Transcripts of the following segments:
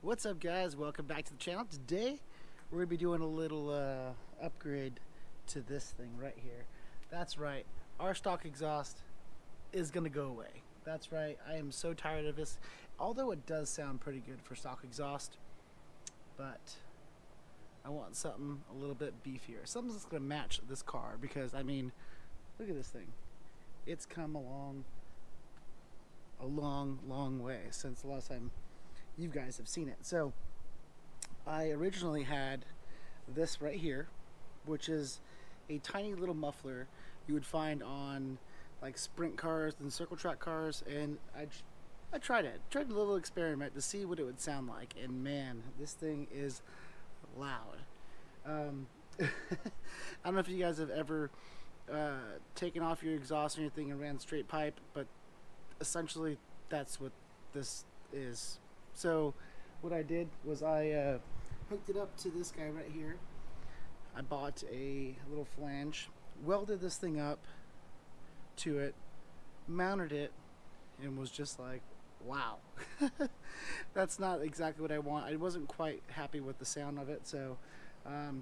What's up, guys? Welcome back to the channel. Today we're going to be doing a little upgrade to this thing right here. That's right, our stock exhaust is going to go away. That's right, I am so tired of this. Although it does sound pretty good for stock exhaust, but I want something a little bit beefier. Something that's going to match this car, because I mean, look at this thing. It's come along a long way since the last time you guys have seen it. So I originally had this right here, which is a tiny little muffler you would find on like sprint cars and circle track cars, and I tried a little experiment to see what it would sound like, and man, this thing is loud. I don't know if you guys have ever taken off your exhaust or anything and ran straight pipe, but essentially that's what this is. So what I did was I hooked it up to this guy right here. I bought a little flange, welded this thing up to it, mounted it, and was just like, wow. That's not exactly what I want. I wasn't quite happy with the sound of it, so I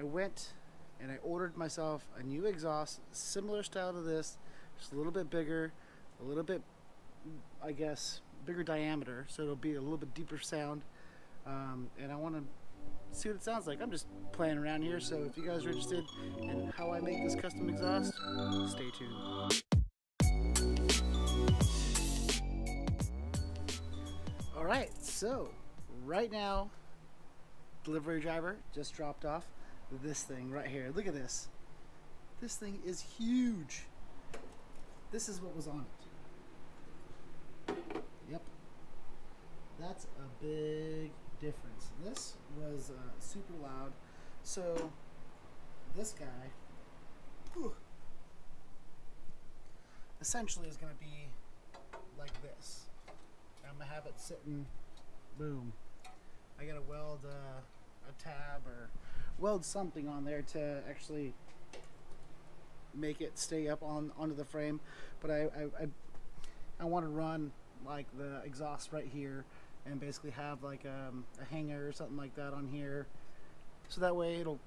went and I ordered myself a new exhaust, similar style to this, just a little bit bigger, a little bit, I guess, bigger diameter, so it'll be a little bit deeper sound, and I want to see what it sounds like. I'm just playing around here, so if you guys are interested in how I make this custom exhaust, stay tuned. Alright, so right now, delivery driver just dropped off this thing right here. Look at this. This thing is huge. This is what was on it. Yep, that's a big difference. This was super loud. So this guy essentially is going to be like this. I'm going to have it sitting, boom. I got to weld a tab or weld something on there to actually make it stay up onto the frame. But I want to run like the exhaust right here and basically have like a hanger or something like that on here, so that way it'll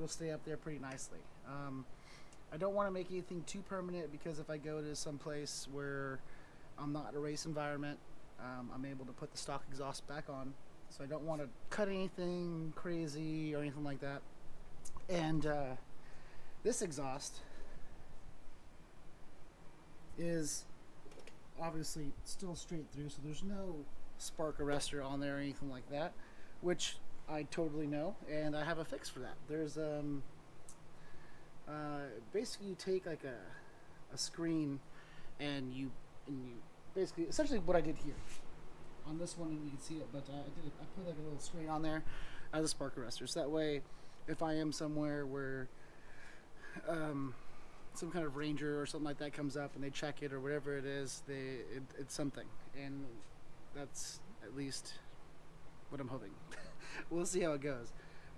stay up there pretty nicely. I don't want to make anything too permanent, because if I go to some place where I'm not in a race environment, I'm able to put the stock exhaust back on, so I don't want to cut anything crazy or anything like that. And this exhaust is obviously still straight through, so there's no spark arrestor on there or anything like that, which I totally know, and I have a fix for that. There's basically you take like a screen and you basically, essentially what I did here on this one, and you can see it, but I put like a little screen on there as a spark arrestor, so that way if I am somewhere where some kind of ranger or something like that comes up and they check it or whatever it is, it's something, and that's at least what I'm hoping. We'll see how it goes,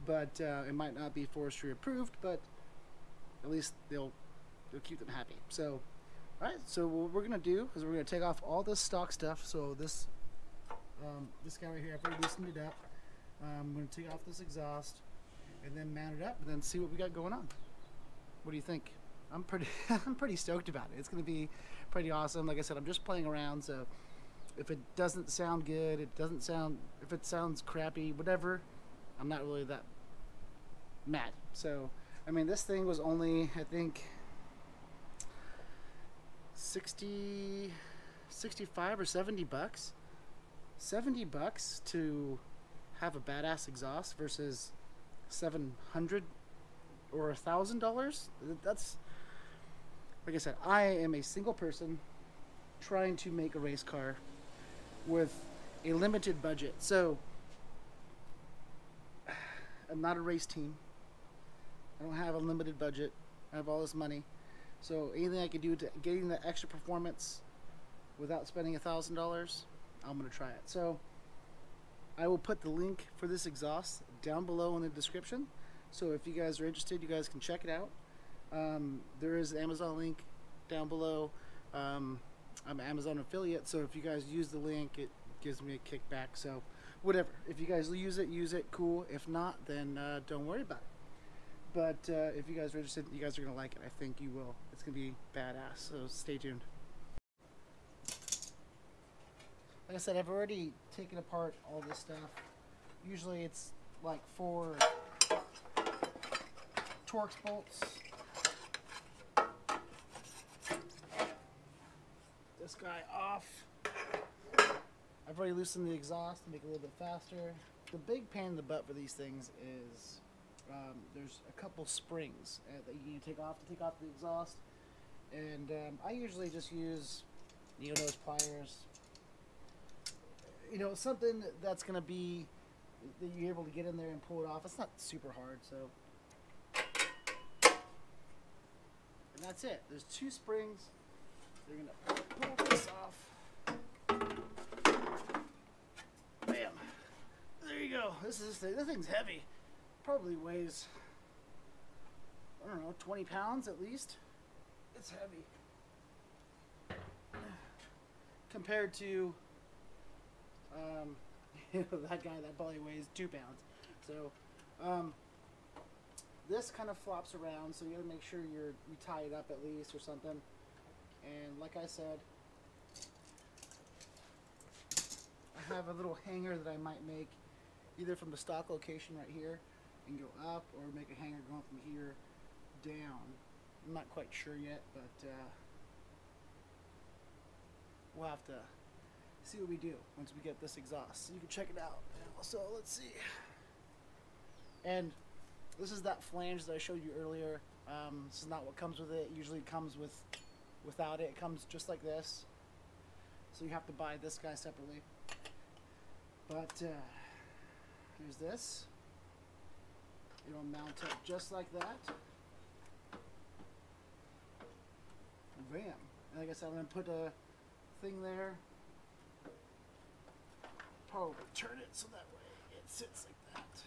but it might not be forestry approved, but at least they'll keep them happy. So alright, so what we're gonna do is we're gonna take off all this stock stuff. So this guy right here, I've already loosened it up. I'm gonna take off this exhaust and then mount it up and then see what we got going on. What do you think? I'm pretty stoked about it. It's going to be pretty awesome. Like I said, I'm just playing around, so if it doesn't sound good, if it sounds crappy, whatever, I'm not really that mad. So, I mean, this thing was only, I think, 65 or 70 bucks. 70 bucks to have a badass exhaust versus $700 or $1,000. That's, like I said, I am a single person trying to make a race car with a limited budget. So I'm not a race team. I don't have a limited budget. I have all this money, so anything I can do to getting the extra performance without spending $1,000, I'm gonna try it. So I will put the link for this exhaust down below in the description. So if you guys are interested, you guys can check it out. There is an Amazon link down below. I'm an Amazon affiliate, so if you guys use the link, it gives me a kickback. So whatever. If you guys use it, cool. If not, then don't worry about it. But if you guys are interested, you guys are going to like it. I think you will. It's going to be badass, so stay tuned. Like I said, I've already taken apart all this stuff. Usually it's like 4 Torx bolts. This guy off. I've already loosened the exhaust to make it a little bit faster. The big pain in the butt for these things is there's a couple springs that you need to take off the exhaust. And I usually just use nose pliers. You know, something that's going to be that you're able to get in there and pull it off. It's not super hard, so. And that's it. There's 2 springs. They're going to pull this off. Bam. There you go. This thing's heavy. Probably weighs, I don't know, 20 pounds at least. It's heavy. Compared to that guy that probably weighs 2 pounds. So this kind of flops around, so you gotta make sure you tie it up at least or something. And like I said, I have a little hanger that I might make either from the stock location right here and go up, or make a hanger going from here down. I'm not quite sure yet, but we'll have to see what we do once we get this exhaust, so you can check it out. So let's see. And this is that flange that I showed you earlier. This is not what comes with it. It usually comes without it. It comes just like this. So you have to buy this guy separately. But here's this. It'll mount up just like that. Bam. And like I said, I'm going to put a thing there. Probably turn it so that way it sits like that.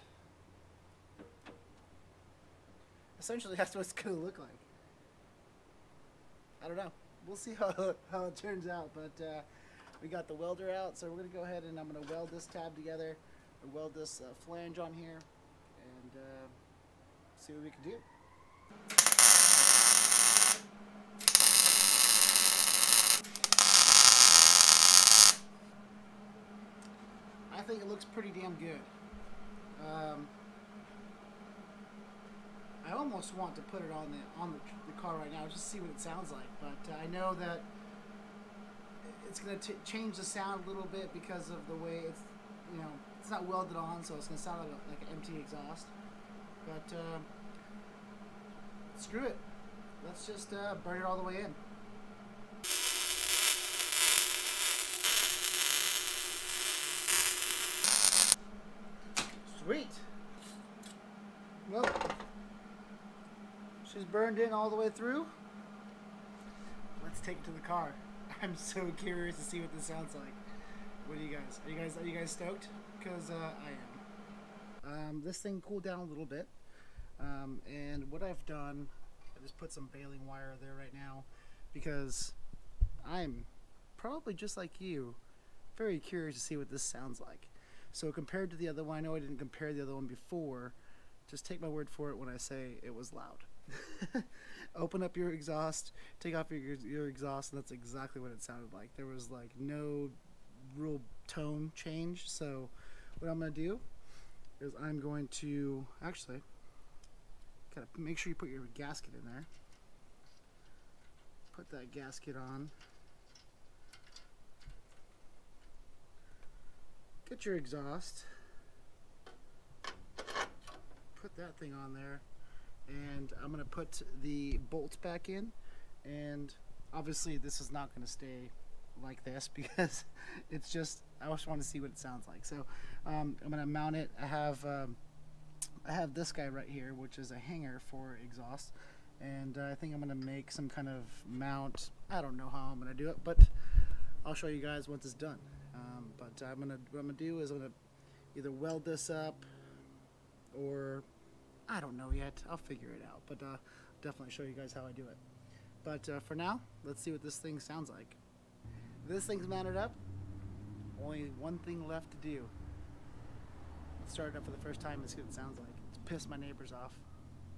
Essentially, that's what it's going to look like. I don't know. We'll see how it turns out. But we got the welder out, so we're going to go ahead and I'm going to weld this tab together, or weld this flange on here, and see what we can do. I think it looks pretty damn good. I almost want to put it on the car right now just to see what it sounds like, but I know that it's going to change the sound a little bit because of the way it's, it's not welded on, so it's going to sound like an empty exhaust. But screw it. Let's just burn it all the way in. Sweet. Well, she's burned in all the way through. Let's take it to the car. I'm so curious to see what this sounds like. What do you guys? Are you guys stoked? Because I am. This thing cooled down a little bit, and what I've done, I just put some baling wire there right now because I'm probably just like you, very curious to see what this sounds like. So compared to the other one, I know I didn't compare the other one before. Just take my word for it when I say it was loud. Open up your exhaust, take off your exhaust, and that's exactly what it sounded like. There was like no real tone change. So what I'm going to do is I'm going to actually gotta make sure you put your gasket in there. Put that gasket on. Get your exhaust. Put that thing on there. And I'm going to put the bolts back in. And obviously this is not going to stay like this because it's just, I just want to see what it sounds like. So I'm going to mount it. I have this guy right here, which is a hanger for exhaust. And I think I'm going to make some kind of mount. I don't know how I'm going to do it, but I'll show you guys once it's done. But what I'm going to do is I'm going to either weld this up or I don't know yet. I'll figure it out, but definitely show you guys how I do it. But for now, let's see what this thing sounds like. This thing's mounted up. Only one thing left to do. started up for the first time, it's what it sounds like. It's pissed my neighbors off.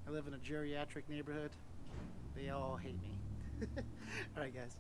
I live in a geriatric neighborhood. They all hate me. Alright guys.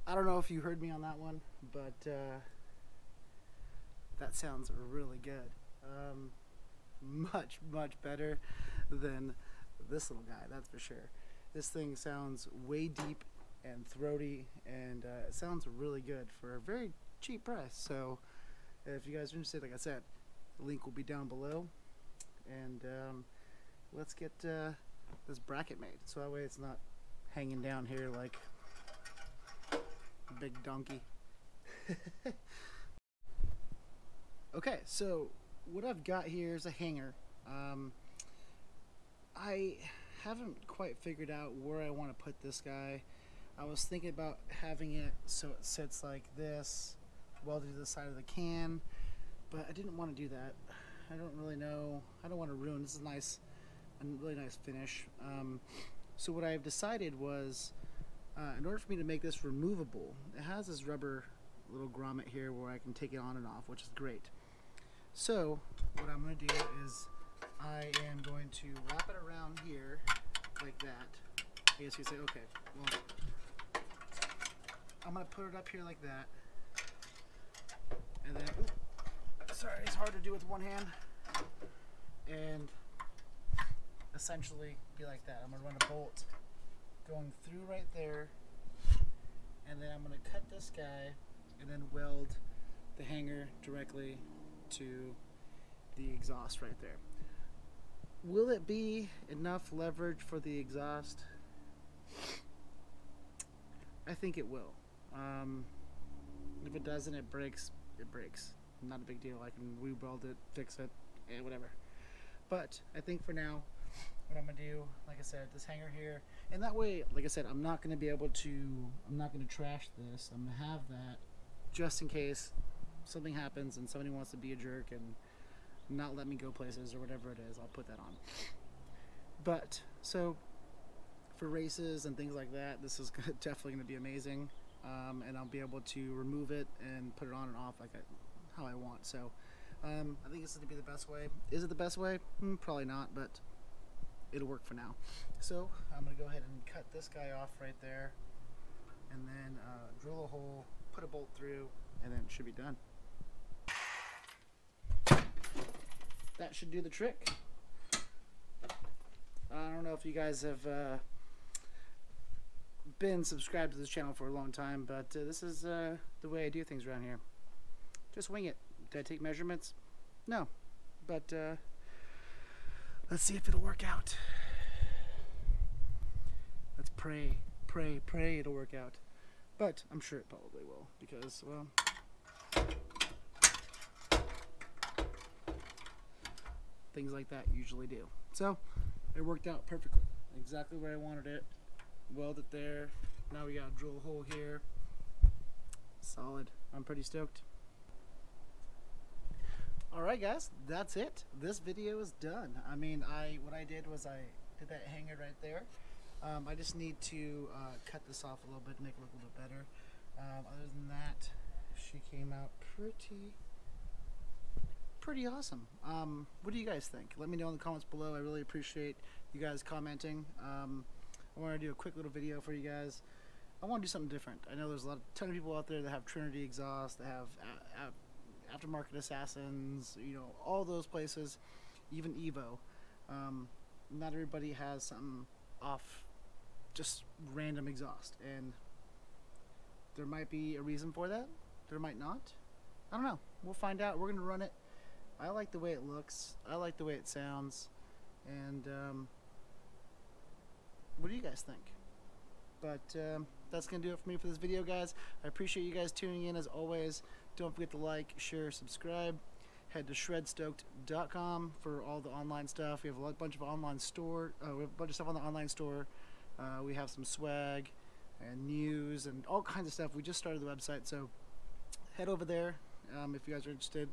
I don't know if you heard me on that one, but that sounds really good. Much better than this little guy, that's for sure. This thing sounds way deep and throaty, and it sounds really good for a very cheap price. So if you guys are interested, like I said, the link will be down below, and let's get this bracket made, so that way it's not hanging down here like a big donkey. Okay, so what I've got here is a hanger. I haven't quite figured out where I want to put this guy. I was thinking about having it so it sits like this, welded to the side of the can, but I didn't want to do that. I don't really know. I don't want to ruin. This is nice, a really nice finish. So what I've decided was, in order for me to make this removable, it has this rubber little grommet here where I can take it on and off, which is great. So what I'm going to do is I am going to wrap it around here like that. I guess you say, okay, well, I'm going to put it up here like that, and then, sorry, it's hard to do with one hand, and essentially be like that. I'm going to run a bolt going through right there, and then I'm going to cut this guy and then weld the hanger directly to the exhaust right there. Will it be enough leverage for the exhaust? I think it will. If it doesn't, it breaks. It breaks. Not a big deal. I can rebuild it, fix it, and whatever. But I think for now, what I'm gonna do, like I said, this hanger here, and that way, like I said, I'm not gonna be able to. I'm not gonna trash this. I'm gonna have that just in case something happens and somebody wants to be a jerk and not let me go places or whatever it is. I'll put that on. But so for races and things like that, this is definitely going to be amazing, and I'll be able to remove it and put it on and off like how I want. So I think this is going to be the best way. Is it the best way? Probably not, but it'll work for now. So I'm going to go ahead and cut this guy off right there, and then drill a hole, put a bolt through, and then it should be done. That should do the trick. I don't know if you guys have been subscribed to this channel for a long time, but this is the way I do things around here. Just wing it. Did I take measurements? No. But let's see if it'll work out. Let's pray, pray, pray it'll work out. But I'm sure it probably will, because, well, things like that usually do. So it worked out perfectly, exactly where I wanted it. Weld it there. Now we got a drill hole here. Solid. I'm pretty stoked. Alright guys, that's it. This video is done. I mean, what I did was I did that hanger right there. I just need to cut this off a little bit, make it look a little bit better. Other than that, she came out pretty awesome. What do you guys think? Let me know in the comments below. I really appreciate you guys commenting. I want to do a quick little video for you guys. I want to do something different. I know there's a ton of people out there that have Trinity exhaust, that have Aftermarket Assassins, you know, all those places, even Evo. Not everybody has something off, just random exhaust, and there might be a reason for that. There might not. I don't know. We'll find out. We're gonna run it. I like the way it looks. I like the way it sounds. And what do you guys think? But that's gonna do it for me for this video, guys. I appreciate you guys tuning in as always. Don't forget to like, share, subscribe. Head to shredstoked.com for all the online stuff. We have a bunch of online store. We have a bunch of stuff on the online store. We have some swag and news and all kinds of stuff. We just started the website, so head over there if you guys are interested.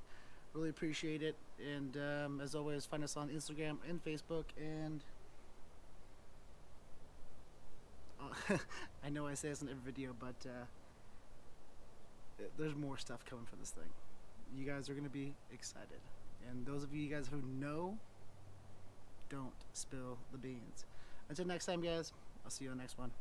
Really appreciate it. And as always, find us on Instagram and Facebook. And I know I say this in every video, but there's more stuff coming for this thing. You guys are going to be excited. And those of you guys who know, don't spill the beans. Until next time, guys, I'll see you on the next one.